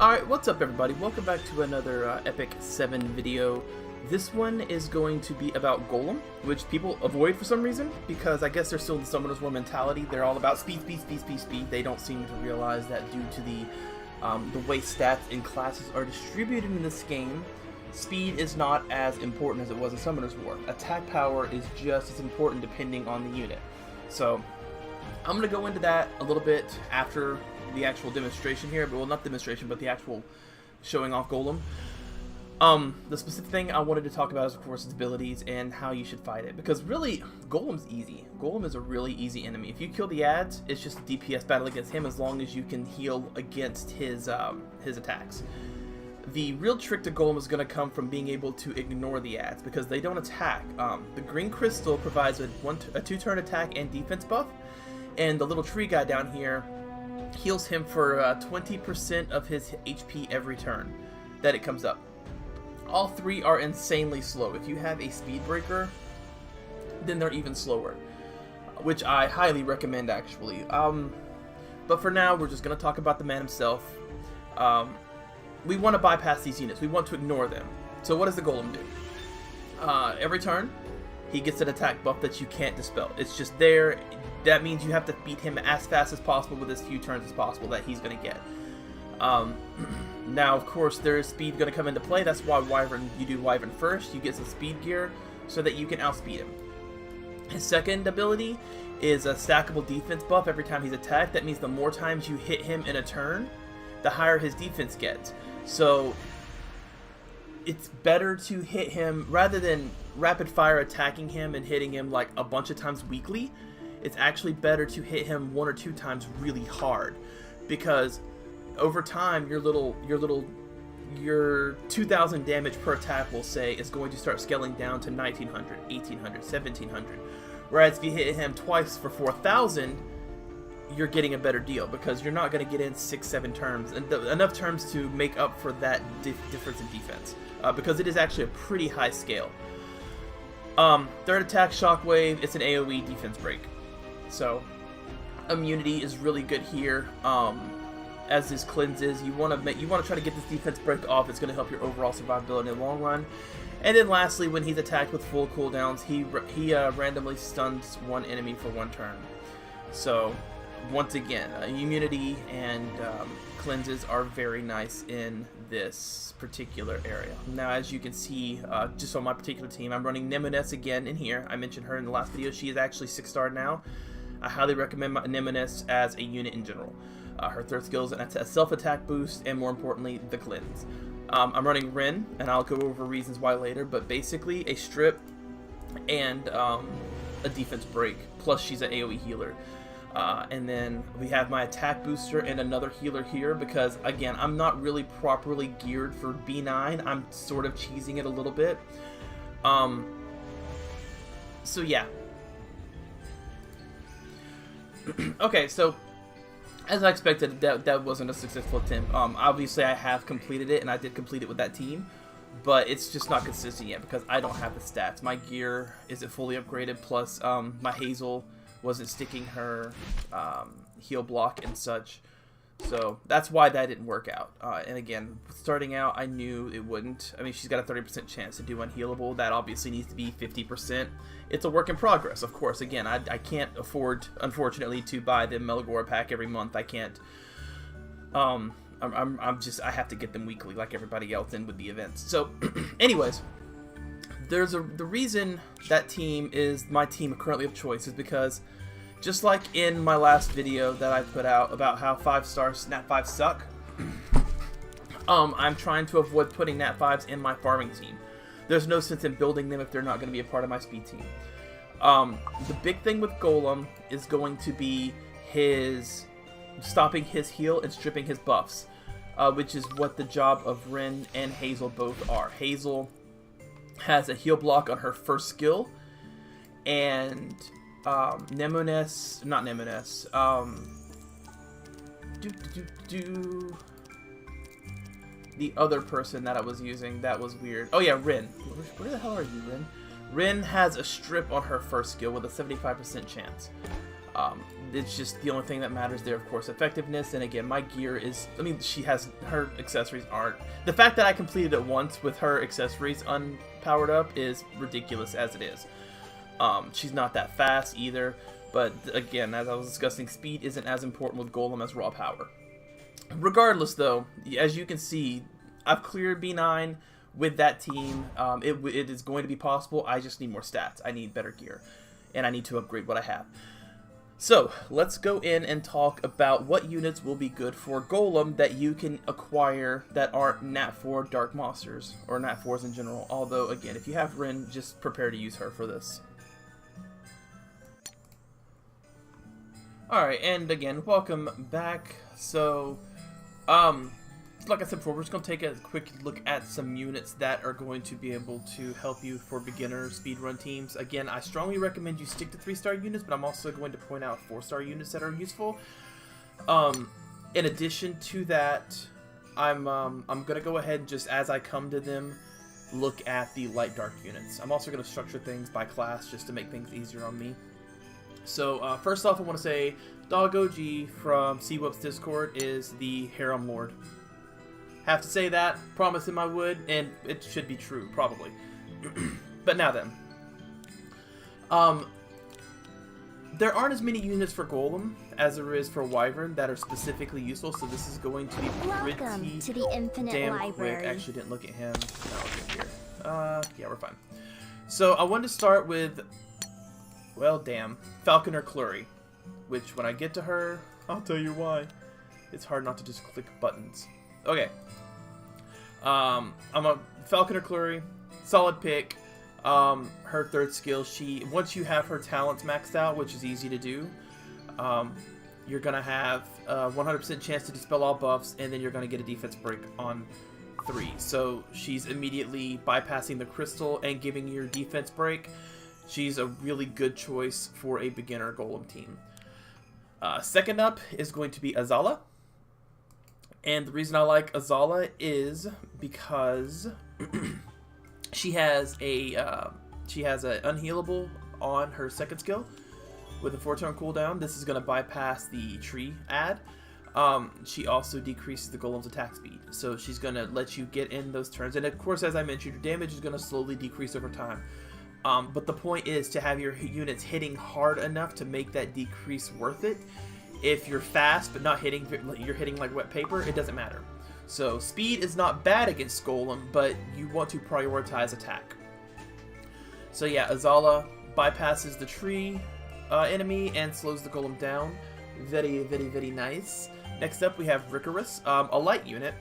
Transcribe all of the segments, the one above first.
Alright, what's up everybody? Welcome back to another Epic 7 video. This one is going to be about Golem, which people avoid for some reason, because I guess they're still in the Summoner's War mentality. They're all about speed, speed, speed, speed, speed. They don't seem to realize that due to the way stats and classes are distributed in this game, speed is not as important as it was in Summoner's War. Attack power is just as important depending on the unit. So, I'm going to go into that a little bit after the actual demonstration here, but well, not demonstration, but the actual showing off Golem. The specific thing I wanted to talk about is, of course, its abilities and how you should fight it, because really, Golem's easy. Golem is a really easy enemy. If you kill the ads, it's just a DPS battle against him as long as you can heal against his attacks. The real trick to Golem is going to come from being able to ignore the ads, because they don't attack. The green crystal provides a 2-turn attack and defense buff, and the little tree guy down here heals him for 20% of his HP every turn that it comes up. All three are insanely slow. If you have a speed breaker, then they're even slower, which I highly recommend actually. But for now, we're just going to talk about the man himself. We want to bypass these units. We want to ignore them. So what does the Golem do? Every turn, he gets an attack buff that you can't dispel. It's just there. That means you have to beat him as fast as possible with as few turns as possible that he's going to get. Now, of course, there is speed going to come into play. That's why you do Wyvern first. You get some speed gear so that you can outspeed him. His second ability is a stackable defense buff every time he's attacked. That means the more times you hit him in a turn, the higher his defense gets. So it's better to hit him rather than rapid fire attacking him and hitting him like a bunch of times weekly. It's actually better to hit him 1 or 2 times really hard, because over time your 2,000 damage per attack, we'll say, is going to start scaling down to 1,900, 1,800, 1,700. Whereas if you hit him twice for 4,000, you're getting a better deal, because you're not going to get in 6-7 turns, and enough turns to make up for that difference in defense, because it is actually a pretty high scale. Third attack, Shockwave. It's an AoE defense break. So, immunity is really good here. As this cleanses, you want to try to get this defense break off. It's going to help your overall survivability in the long run. And then lastly, when he's attacked with full cooldowns, he randomly stuns one enemy for 1 turn. So, once again, immunity and cleanses are very nice in this particular area. Now, as you can see, just on my particular team, I'm running Nemesis again in here. I mentioned her in the last video. She is actually 6-star now. I highly recommend Nemesis as a unit in general. Her third skill is a self-attack boost, and more importantly, the cleanse. I'm running Rin, and I'll go over reasons why later, but basically a strip and a defense break, plus she's an AoE healer. And then we have my attack booster and another healer here, because again, I'm not really properly geared for B9. I'm sort of cheesing it a little bit. So yeah. Okay, so as I expected, that wasn't a successful attempt. Obviously I have completed it, and I did complete it with that team, but it's just not consistent yet because I don't have the stats. My gear isn't fully upgraded, plus my Hazel wasn't sticking her heal block and such, so that's why that didn't work out. And again, starting out, I knew it wouldn't. I mean, she's got a 30% chance to do unhealable. That obviously needs to be 50%. It's a work in progress, of course. Again, I can't afford, unfortunately, to buy the Melagora pack every month. I can't. I have to get them weekly like everybody else in with the events. So, anyways, the reason that team is my team currently of choice is because, just like in my last video that I put out about how 5-star Nat 5s suck, I'm trying to avoid putting Nat 5s in my farming team. There's no sense in building them if they're not going to be a part of my speed team. The big thing with Golem is going to be his stopping his heal and stripping his buffs, which is what the job of Rin and Hazel both are. Hazel has a heal block on her first skill, and the other person that I was using, that was weird. Oh yeah, Rin. Where the hell are you, Rin? Rin has a strip on her first skill with a 75% chance. it's just the only thing that matters there, of course, effectiveness. And again, my gear is, I mean, she has, her accessories aren't, the fact that I completed it once with her accessories unpowered up is ridiculous as it is. She's not that fast either, but again, as I was discussing, speed isn't as important with Golem as raw power. Regardless though, as you can see, I've cleared B9 with that team. It is going to be possible. I just need more stats. I need better gear, and I need to upgrade what I have. So let's go in and talk about what units will be good for Golem that you can acquire that aren't Nat 4 Dark Monsters, or Nat 4s in general. Although, again, if you have Rin, just prepare to use her for this. Alright, and again, welcome back. So, like I said before, we're just going to take a quick look at some units that are going to be able to help you for beginner speedrun teams. Again, I strongly recommend you stick to 3-star units, but I'm also going to point out 4-star units that are useful. In addition to that, I'm going to go ahead and just as I come to them, look at the light dark units. I'm also going to structure things by class just to make things easier on me. So, first off, I want to say Dog OG from CWUP's Discord is the Harem Lord. Have to say that, promise him I would, and it should be true, probably. But now then. There aren't as many units for Golem as there is for Wyvern that are specifically useful, so this is going to be pretty Welcome to the Infinite damn Library. quick. Actually, didn't look at him. No, here. Yeah, we're fine. So, I wanted to start with, well, damn, Falconer Clury, which when I get to her, I'll tell you why. It's hard not to just click buttons. Okay. I'm a Falconer Clury, solid pick. Her third skill, once you have her talents maxed out, which is easy to do, you're gonna have a 100% chance to dispel all buffs, and then you're gonna get a defense break on 3. So she's immediately bypassing the crystal and giving you your defense break. She's a really good choice for a beginner Golem team. Second up is going to be Azala. And the reason I like Azala is because she has an unhealable on her second skill with a 4-turn cooldown. This is going to bypass the tree ad. She also decreases the Golem's attack speed, so she's going to let you get in those turns. And of course, as I mentioned, your damage is going to slowly decrease over time. But the point is to have your units hitting hard enough to make that decrease worth it. If you're fast but not hitting, you're hitting like wet paper, it doesn't matter. So speed is not bad against Golem, but you want to prioritize attack. So yeah, Azala bypasses the tree enemy and slows the Golem down. Very, very, very nice. Next up we have Ricorous, a light unit,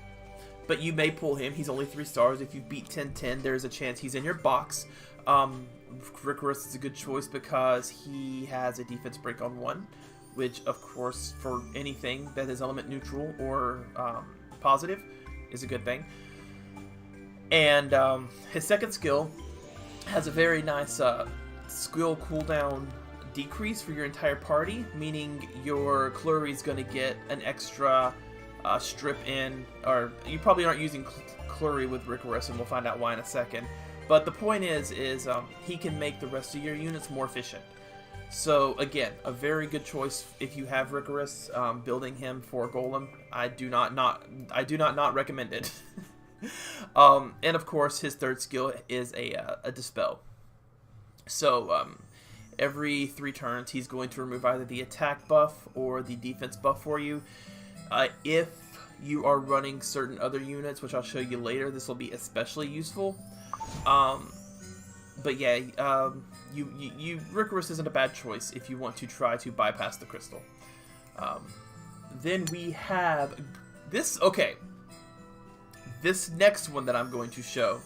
but you may pull him. He's only 3 stars. If you beat 10-10, there's a chance he's in your box. Ricorous is a good choice because he has a defense break on 1, which of course for anything that is element neutral or positive is a good thing. And his second skill has a very nice skill cooldown decrease for your entire party, meaning your Clury's going to get an extra strip in, or you probably aren't using Clury with Ricorous, and we'll find out why in a second. But the point is he can make the rest of your units more efficient. So again, a very good choice if you have Ricorous. Building him for Golem, I do not recommend it. And of course, his third skill is a dispel. So every 3 turns, he's going to remove either the attack buff or the defense buff for you. If you are running certain other units, which I'll show you later, this will be especially useful. But yeah, Ricorous isn't a bad choice if you want to try to bypass the crystal. Then we have this. Okay, this next one that I'm going to show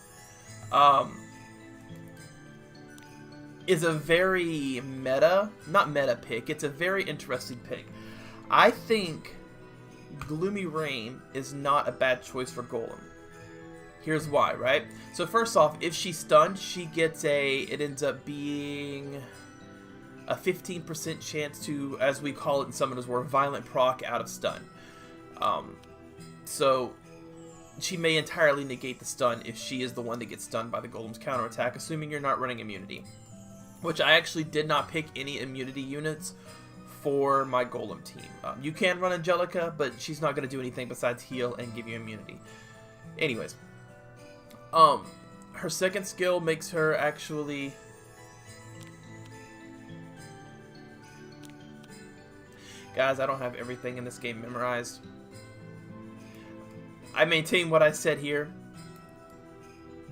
is a very not meta pick. It's a very interesting pick. I think Gloomy Rain is not a bad choice for Golem. Here's why, right? So first off, if she's stunned, she gets it ends up being a 15% chance to, as we call it in Summoner's War, violent proc out of stun. So she may entirely negate the stun if she is the one that gets stunned by the Golem's counterattack, assuming you're not running immunity. Which I actually did not pick any immunity units for my Golem team. You can run Angelica, but she's not going to do anything besides heal and give you immunity. Anyways, her second skill makes her actually... Guys, I don't have everything in this game memorized. I maintain what I said here,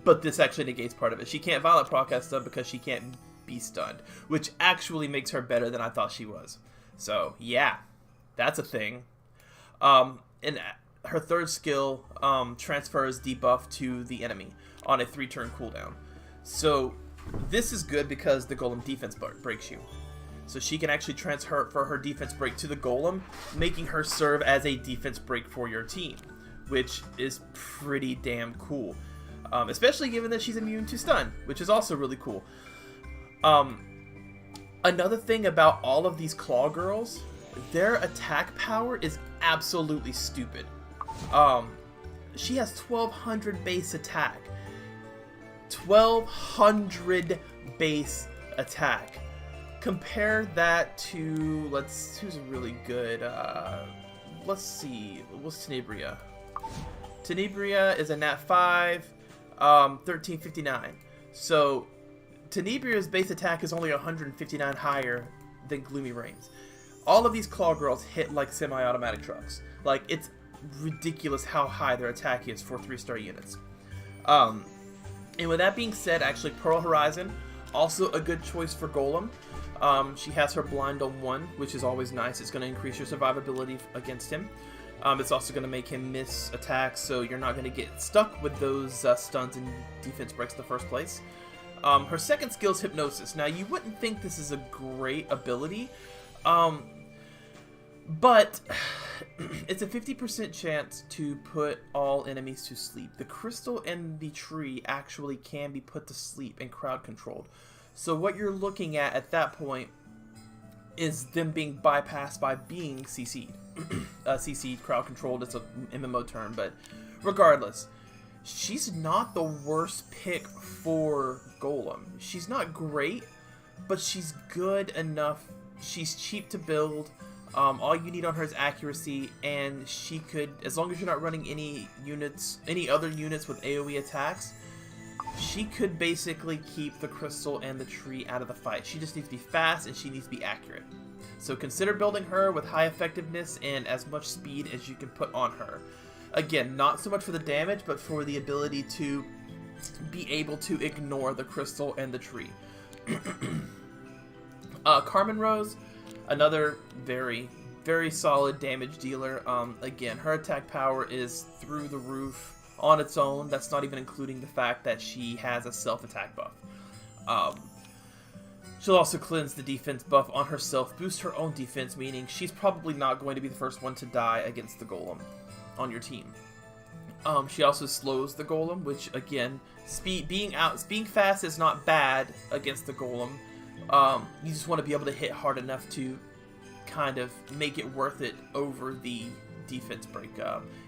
but this actually negates part of it. She can't violent proc that stuff because she can't be stunned, which actually makes her better than I thought she was. So yeah, that's a thing. And her third skill transfers debuff to the enemy on a 3-turn cooldown. So this is good because the Golem defense breaks you. So she can actually transfer her defense break to the Golem, making her serve as a defense break for your team, which is pretty damn cool. Especially given that she's immune to stun, which is also really cool. Another thing about all of these Claw Girls, their attack power is absolutely stupid. She has 1200 base attack. 1200 base attack. Compare that to, who's really good? Let's see, what's Tenebria? Tenebria is a nat 5, 1359. So Tenebria's base attack is only 159 higher than Gloomy Reigns. All of these Claw Girls hit like semi-automatic trucks. Like, it's ridiculous how high their attack is for 3-star units. And with that being said, actually Pearl Horizon, also a good choice for Golem. She has her blind on 1, which is always nice. It's going to increase your survivability against him. It's also going to make him miss attacks, so you're not going to get stuck with those stuns and defense breaks in the first place. Her second skill is Hypnosis. Now, you wouldn't think this is a great ability, but it's a 50% chance to put all enemies to sleep. The crystal and the tree actually can be put to sleep and crowd controlled. So what you're looking at that point is them being bypassed by being CC'd. CC'd, crowd controlled, it's a MMO term, but regardless, she's not the worst pick for Golem. She's not great, but she's good enough. She's cheap to build. All you need on her is accuracy, and she could, as long as you're not running any other units with AoE attacks, she could basically keep the crystal and the tree out of the fight. She just needs to be fast and she needs to be accurate. So consider building her with high effectiveness and as much speed as you can put on her. Again, not so much for the damage, but for the ability to be able to ignore the crystal and the tree. Carmen Rose, another very, very solid damage dealer. Again, her attack power is through the roof on its own. That's not even including the fact that she has a self-attack buff. She'll also cleanse the defense buff on herself, boost her own defense, meaning she's probably not going to be the first one to die against the Golem on your team. She also slows the Golem, which again, being fast is not bad against the Golem. You just want to be able to hit hard enough to kind of make it worth it over the defense break.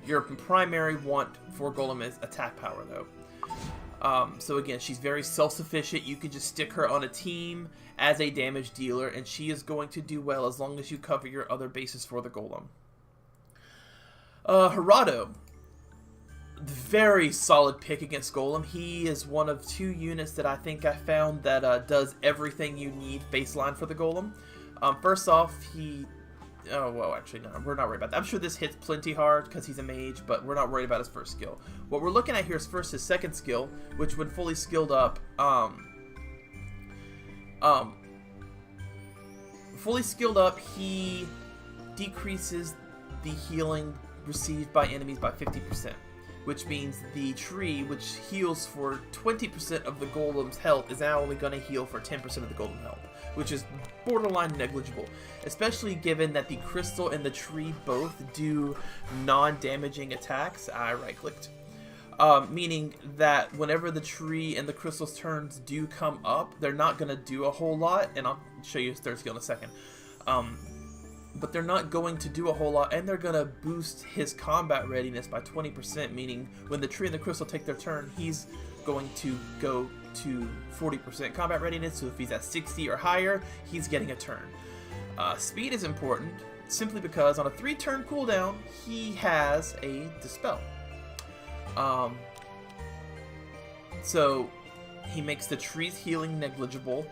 Your primary want for Golem is attack power, though. So again, she's very self-sufficient. You can just stick her on a team as a damage dealer, and she is going to do well as long as you cover your other bases for the Golem. Gerardo, very solid pick against Golem. He is one of 2 units that I think I found that does everything you need baseline for the Golem. First off, oh, well, actually, no, we're not worried about that. I'm sure this hits plenty hard because he's a mage, but we're not worried about his first skill. What we're looking at here is first his second skill, which when fully skilled up, he decreases the healing received by enemies by 50%, which means the tree, which heals for 20% of the Golem's health, is now only going to heal for 10% of the Golem health, which is borderline negligible, especially given that the crystal and the tree both do non-damaging attacks. I right-clicked. Meaning that whenever the tree and the crystal's turns do come up, they're not going to do a whole lot, and I'll show you his third skill in a second. But they're not going to do a whole lot, and they're going to boost his combat readiness by 20%, meaning when the tree and the crystal take their turn, he's going to go to 40% combat readiness, so if he's at 60 or higher, he's getting a turn. Speed is important simply because on a 3-turn cooldown, he has a Dispel. So he makes the tree's healing negligible,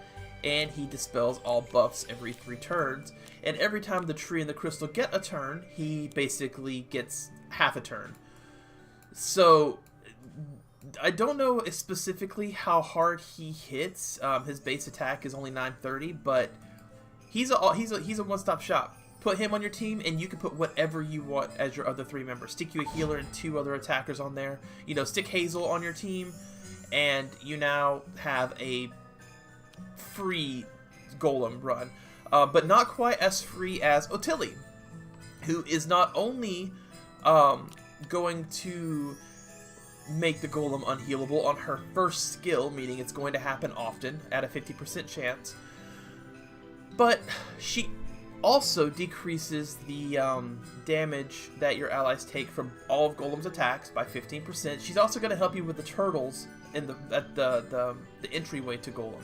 and he dispels all buffs every 3 turns. And every time the tree and the crystal get a turn, he basically gets half a turn. So I don't know specifically how hard he hits. His base attack is only 930, but he's a one-stop shop. Put him on your team, and you can put whatever you want as your other 3 members. Stick you a healer and 2 other attackers on there. You know, stick Hazel on your team, and you now have a free Golem run. But not quite as free as Ottilie, who is not only going to make the Golem unhealable on her first skill, meaning it's going to happen often at a 50% chance, but she also decreases the damage that your allies take from all of Golem's attacks by 15%. She's also going to help you with the turtles in the entryway to Golem,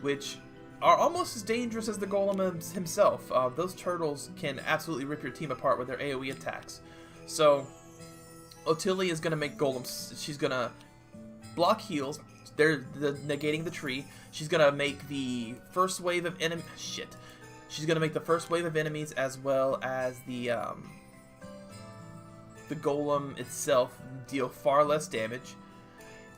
which are almost as dangerous as the Golem himself. Those turtles can absolutely rip your team apart with their AoE attacks. So Ottilie is going to make Golems. She's going to block heals. They're negating the tree. She's going to make the first wave of enemy. Shit. She's going to make the first wave of enemies as well as the Golem itself deal far less damage.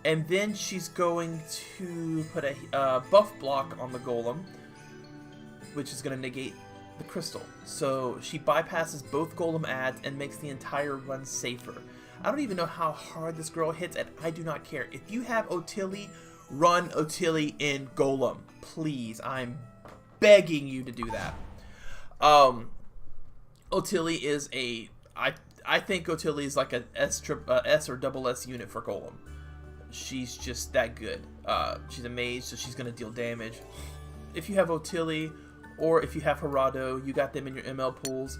And then she's going to put a buff block on the Golem, which is going to negate the crystal. So she bypasses both Golem adds and makes the entire run safer. I don't even know how hard this girl hits, and I do not care. If you have Ottilie, run Ottilie in Golem. Please, I'm begging you to do that. Ottilie is I think Ottilie is like an S or double S unit for Golem. She's just that good. She's a mage, so she's going to deal damage. If you have Ottilie, or if you have Gerardo, you got them in your ML pools,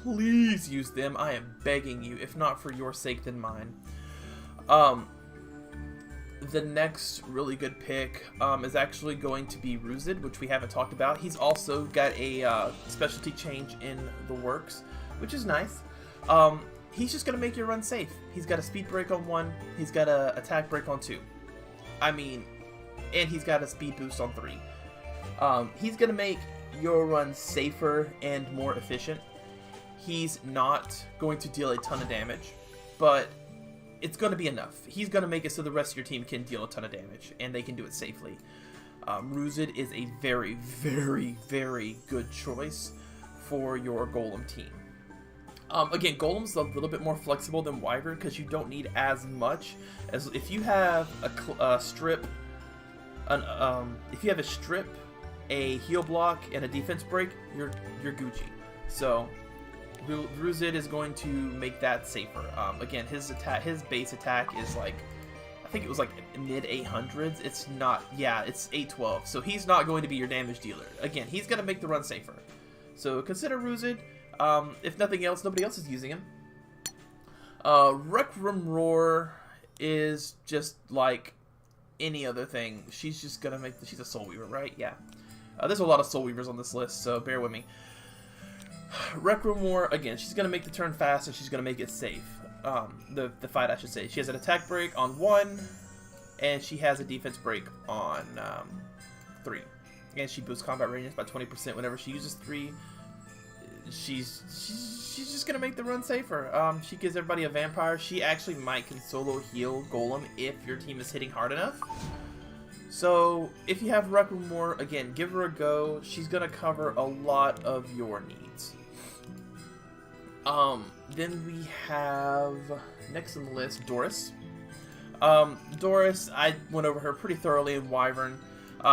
please use them. I am begging you, if not for your sake, then mine. The next really good pick is actually going to be Ruzid, which we haven't talked about. He's also got a specialty change in the works, which is nice. He's just going to make your run safe. He's got a speed break on 1. He's got a attack break on 2. I mean, and he's got a speed boost on 3. He's going to make your run safer and more efficient. He's not going to deal a ton of damage, but it's going to be enough. He's going to make it so the rest of your team can deal a ton of damage, and they can do it safely. Ruzid is a very, very, very good choice for your Golem team. Again, Golem's a little bit more flexible than Wyvern because you don't need as much as if you have a strip, if you have a strip, a heal block, and a defense break, you're Gucci. So Ruzid is going to make that safer. Again, his base attack is like, I think it was like mid 800s. It's not, yeah, it's 812. So he's not going to be your damage dealer. Again, he's going to make the run safer. So consider Ruzid. If nothing else, nobody else is using him. Rec Room Roar is just like any other thing. She's just gonna make she's a Soul Weaver, right? Yeah. There's a lot of Soul Weavers on this list, so bear with me. Rec Room Roar, again, she's gonna make the turn fast and she's gonna make it safe. The fight, I should say. She has an attack break on 1, and she has a defense break on 3. Again, she boosts combat radius by 20% whenever she uses 3. She's just gonna make the run safer. She gives everybody a vampire. She actually might can solo heal Golem if your team is hitting hard enough. So if you have Rec Room Roar, again, give her a go. She's gonna cover a lot of your needs. Then we have next on the list Doris. Doris, I went over her pretty thoroughly in Wyvern.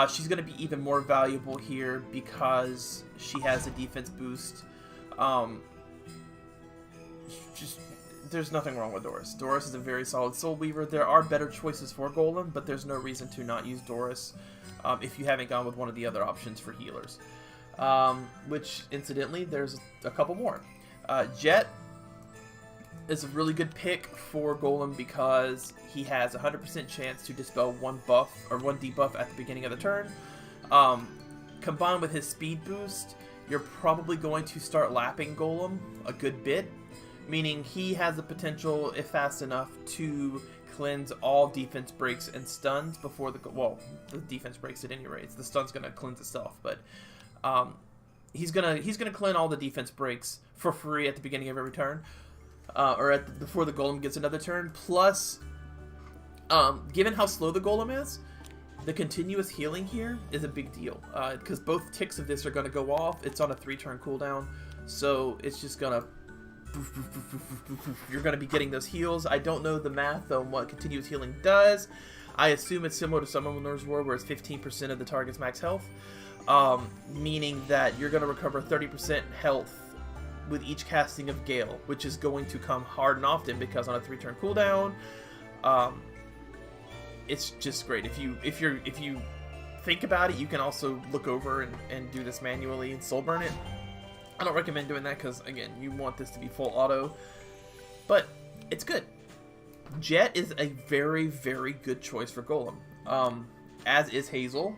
She's gonna be even more valuable here because she has a defense boost. There's nothing wrong with Doris. Doris is a very solid Soul Weaver. There are better choices for Golem, but there's no reason to not use Doris if you haven't gone with one of the other options for healers. Which, incidentally, there's a couple more. Jet is a really good pick for Golem because he has a 100% chance to dispel one buff or one debuff at the beginning of the turn. Combined with his speed boost, you're probably going to start lapping Golem a good bit, meaning he has the potential, if fast enough, to cleanse all defense breaks and stuns before the defense breaks at any rate. The stun's gonna cleanse itself, but he's gonna cleanse all the defense breaks for free at the beginning of every turn, before the Golem gets another turn. Plus, given how slow the Golem is, the continuous healing here is a big deal, because both ticks of this are going to go off. It's on a 3-turn cooldown, so it's just going to... You're going to be getting those heals. I don't know the math on what continuous healing does. I assume it's similar to Summoner's War, where it's 15% of the target's max health, meaning that you're going to recover 30% health with each casting of Gale, which is going to come hard and often because on a 3-turn cooldown, it's just great. If you think about it, you can also look over and do this manually and soul burn it. I don't recommend doing that because, again, you want this to be full auto, but it's good. Jet is a very, very good choice for Golem, as is Hazel,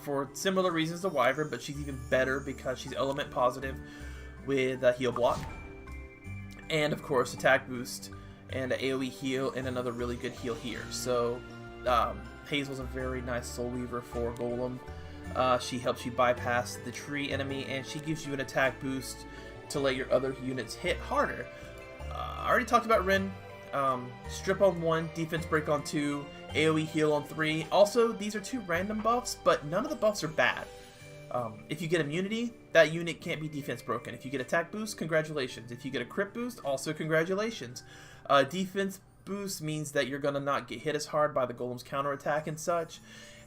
for similar reasons to Wyvern, but she's even better because she's element positive with a heal block, and of course attack boost and an AoE heal and another really good heal here. So Hazel's a very nice Soul Weaver for Golem. She helps you bypass the tree enemy, and she gives you an attack boost to let your other units hit harder. I already talked about Rin. Strip on 1, defense break on 2, AoE heal on 3. Also, these are 2 random buffs, but none of the buffs are bad. If you get immunity, that unit can't be defense broken. If you get attack boost, congratulations. If you get a crit boost, also congratulations. Defense boost means that you're going to not get hit as hard by the Golem's counterattack and such.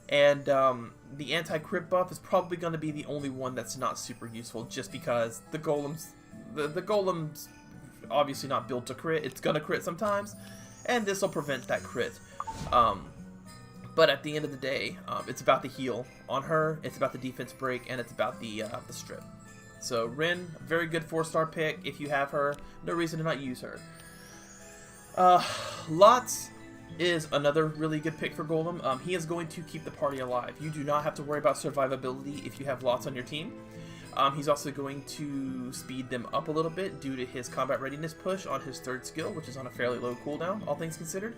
And the anti-crit buff is probably going to be the only one that's not super useful, just because the Golem's obviously not built to crit. It's going to crit sometimes, and this will prevent that crit. But at the end of the day, it's about the heal on her, it's about the defense break, and it's about the strip. So Rin, very good 4-star pick if you have her. No reason to not use her. Lots is another really good pick for Golem. He is going to keep the party alive. You do not have to worry about survivability if you have Lots on your team. He's also going to speed them up a little bit due to his combat readiness push on his 3rd skill, which is on a fairly low cooldown, all things considered.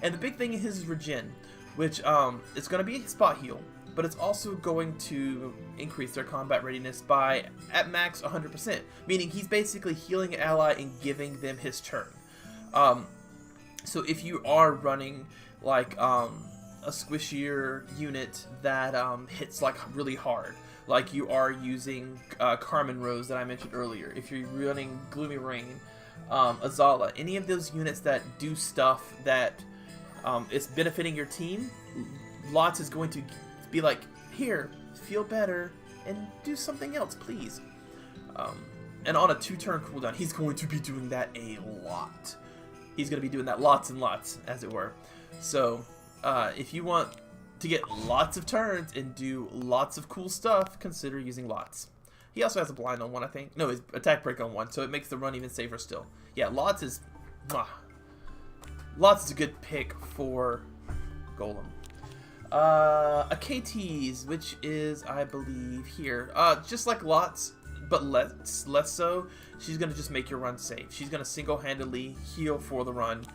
And the big thing is his regen, which it's going to be a spot heal, but it's also going to increase their combat readiness by, at max, 100%, meaning he's basically healing an ally and giving them his turn. So if you are running like a squishier unit that hits like really hard, like you are using Carmen Rose that I mentioned earlier, if you're running Gloomy Rain, Azala, any of those units that do stuff that is benefiting your team, Lots is going to be like, here, feel better, and do something else, please. And on a 2-turn cooldown, he's going to be doing that a lot. He's going to be doing that lots and lots, as it were. So, if you want to get lots of turns and do lots of cool stuff, consider using Lots. He also has a blind on 1, I think. No, his attack break on 1, so it makes the run even safer still. Yeah, Lots is... Lots is a good pick for Golem. Akates, which is, I believe, here. Just like Lots, but less so. She's going to just make your run safe. She's going to single-handedly heal for the run.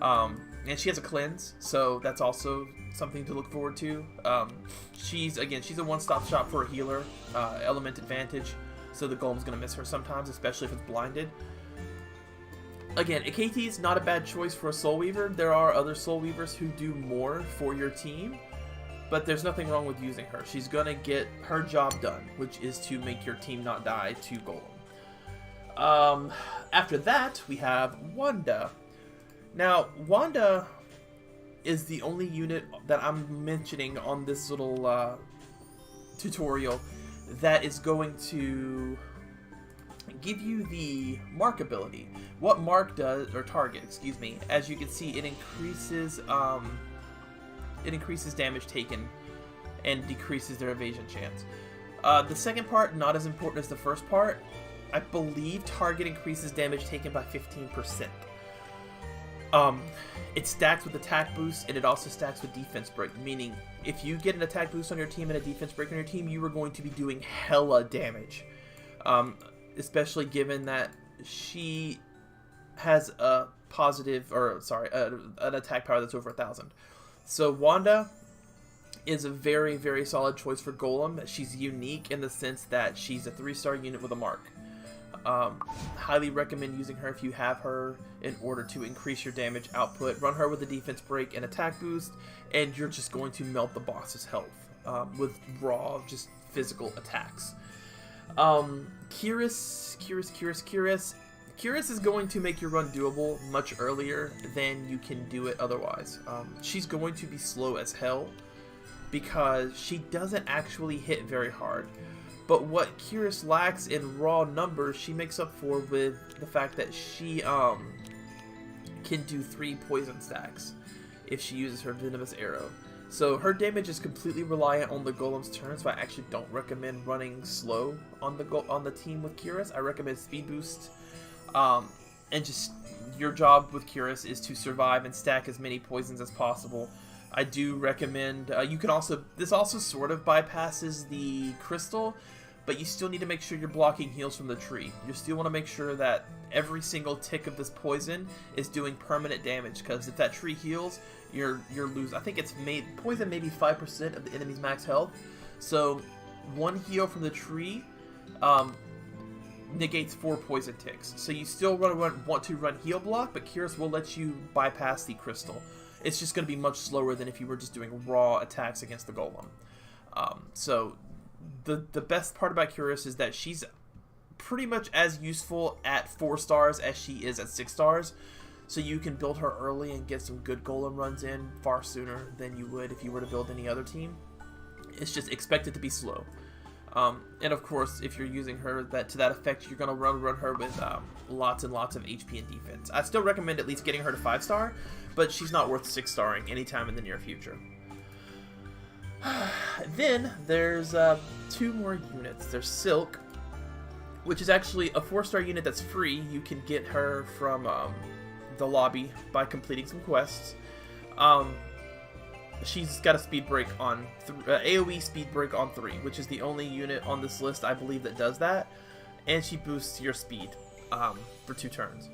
And she has a cleanse, so that's also something to look forward to. She's a one-stop shop for a healer. Element advantage, so the Golem's going to miss her sometimes, especially if it's blinded. Again, Akates is not a bad choice for a Soul Weaver. There are other Soul Weavers who do more for your team, but there's nothing wrong with using her. She's going to get her job done, which is to make your team not die to Golem. After that, we have Wanda. Now, Wanda is the only unit that I'm mentioning on this little tutorial that is going to give you the Mark ability. What Mark does, or target, excuse me, as you can see, it increases damage taken and decreases their evasion chance. The second part, not as important as the first part. I believe target increases damage taken by 15%. It stacks with attack boost, and it also stacks with defense break, meaning if you get an attack boost on your team and a defense break on your team, you are going to be doing hella damage. especially given that she has a positive, or sorry, an attack power that's over 1,000. So Wanda is a very, very solid choice for Golem. She's unique in the sense that she's a 3-star unit with a mark. Highly recommend using her if you have her in order to increase your damage output. Run her with a defense break and attack boost, and you're just going to melt the boss's health with raw, just physical attacks. Kiris is going to make your run doable much earlier than you can do it otherwise. She's going to be slow as hell because she doesn't actually hit very hard. But what Kiris lacks in raw numbers, she makes up for with the fact that she can do 3 poison stacks if she uses her venomous arrow. So her damage is completely reliant on the Golem's turn, so I actually don't recommend running slow on the team with Kiris. I recommend speed boost, and just your job with Kiris is to survive and stack as many poisons as possible. I do recommend, you can also, this also sort of bypasses the crystal, but you still need to make sure you're blocking heals from the tree. You still want to make sure that every single tick of this poison is doing permanent damage, because if that tree heals, you're losing. I think it's poison maybe 5% of the enemy's max health. So 1 heal from the tree negates 4 poison ticks. So you still want to run heal block, but Kiris will let you bypass the crystal. It's just going to be much slower than if you were just doing raw attacks against the Golem. So the best part about Kiris is that she's pretty much as useful at 4 stars as she is at 6 stars. So you can build her early and get some good Golem runs in far sooner than you would if you were to build any other team. It's just expected to be slow. And of course, if you're using her to that effect, you're going to run her with lots and lots of HP and defense. I still recommend at least getting her to 5-star, but she's not worth 6-starring anytime in the near future. Then there's 2 more units. There's Silk, which is actually a 4-star unit that's free. You can get her from the lobby by completing some quests. She's got a speed break on AoE speed break on 3, which is the only unit on this list I believe that does that, and she boosts your speed for 2 turns.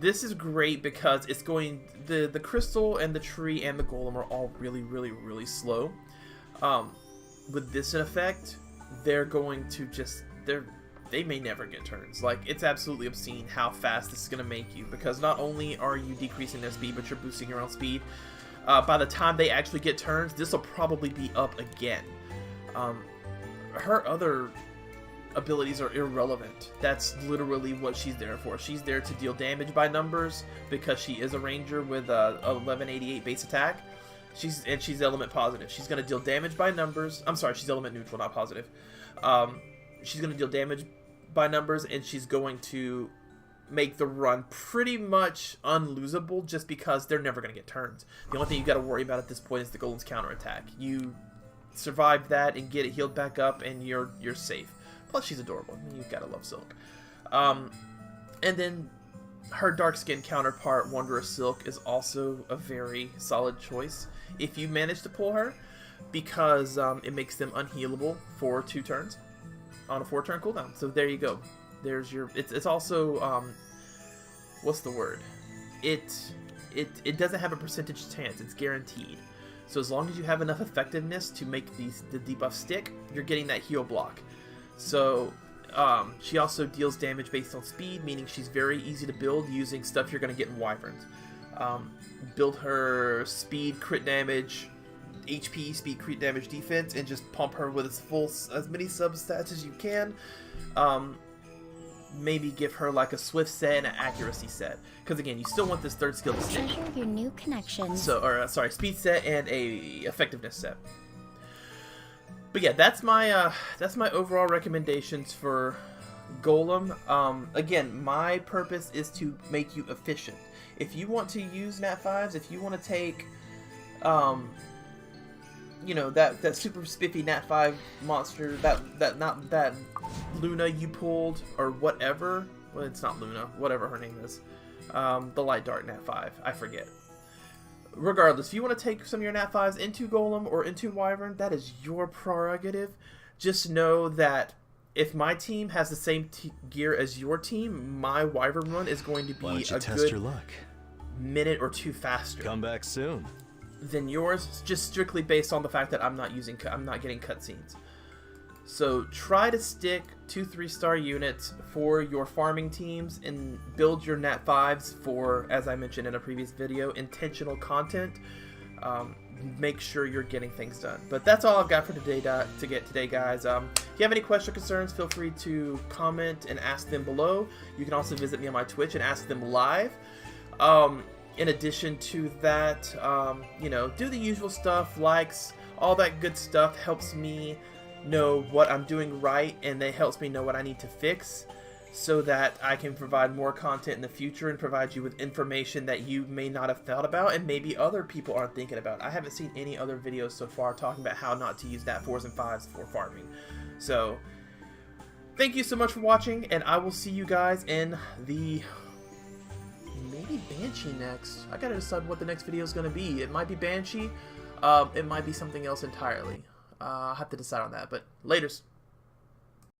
This is great because it's going the crystal and the tree and the Golem are all really slow. With this in effect, they're going to just they may never get turns. Like, it's absolutely obscene how fast this is going to make you, because not only are you decreasing their speed, but you're boosting your own speed. By the time they actually get turns, this will probably be up again. Her other abilities are irrelevant. That's literally what she's there for. She's there to deal damage by numbers because she is a ranger with a 1188 base attack. She's element positive. She's going to deal damage by numbers. I'm sorry, she's element neutral, not positive. She's going to deal damage by numbers, and she's going to make the run pretty much unlosable just because they're never going to get turns. The only thing you got to worry about at this point is the Golem's counterattack. You survive that and get it healed back up, and you're safe. Plus, she's adorable. You got to love Silk. And then her dark-skinned counterpart, Wanderer Silk, is also a very solid choice if you manage to pull her, because it makes them unhealable for 2 turns on a 4-turn cooldown. So there you go. There's your. It's also what's the word? It doesn't have a percentage chance. It's guaranteed. So as long as you have enough effectiveness to make the debuff stick, you're getting that heal block. So she also deals damage based on speed, meaning she's very easy to build using stuff you're going to get in Wyverns. Build her speed, crit damage, HP, speed, crit damage, defense, and just pump her with as many substats as you can. Maybe give her like a swift set and an accuracy set, because again, you still want this 3rd skill to stick. Treasure your new connections. So, sorry, speed set and a effectiveness set. But yeah, that's my overall recommendations for Golem. Again, my purpose is to make you efficient. If you want to use Nat 5s, if you want to take, you know, that super spiffy Nat 5 monster, that Luna you pulled, or whatever. Well, it's not Luna, whatever her name is. The Light Dart Nat 5, I forget. Regardless, if you want to take some of your Nat 5s into Golem or into Wyvern, that is your prerogative. Just know that if my team has the same gear as your team, my Wyvern run is going to be a good your luck? minute or two faster. Come back soon. Than yours, just strictly based on the fact that I'm not getting cutscenes. So try to stick 2-3 star units for your farming teams and build your Nat 5s for, as I mentioned in a previous video, intentional content. Make sure you're getting things done. But that's all I've got for today, guys. If you have any questions or concerns, feel free to comment and ask them below. You can also visit me on my Twitch and ask them live. In addition to that, you know, do the usual stuff, likes, all that good stuff helps me know what I'm doing right, and it helps me know what I need to fix so that I can provide more content in the future and provide you with information that you may not have thought about and maybe other people aren't thinking about. I haven't seen any other videos so far talking about how not to use Nat 4s and 5s for farming. So, thank you so much for watching, and I will see you guys in the... maybe Banshee next. I gotta decide what the next video is gonna be. It might be Banshee, it might be something else entirely. I'll have to decide on that, but laters.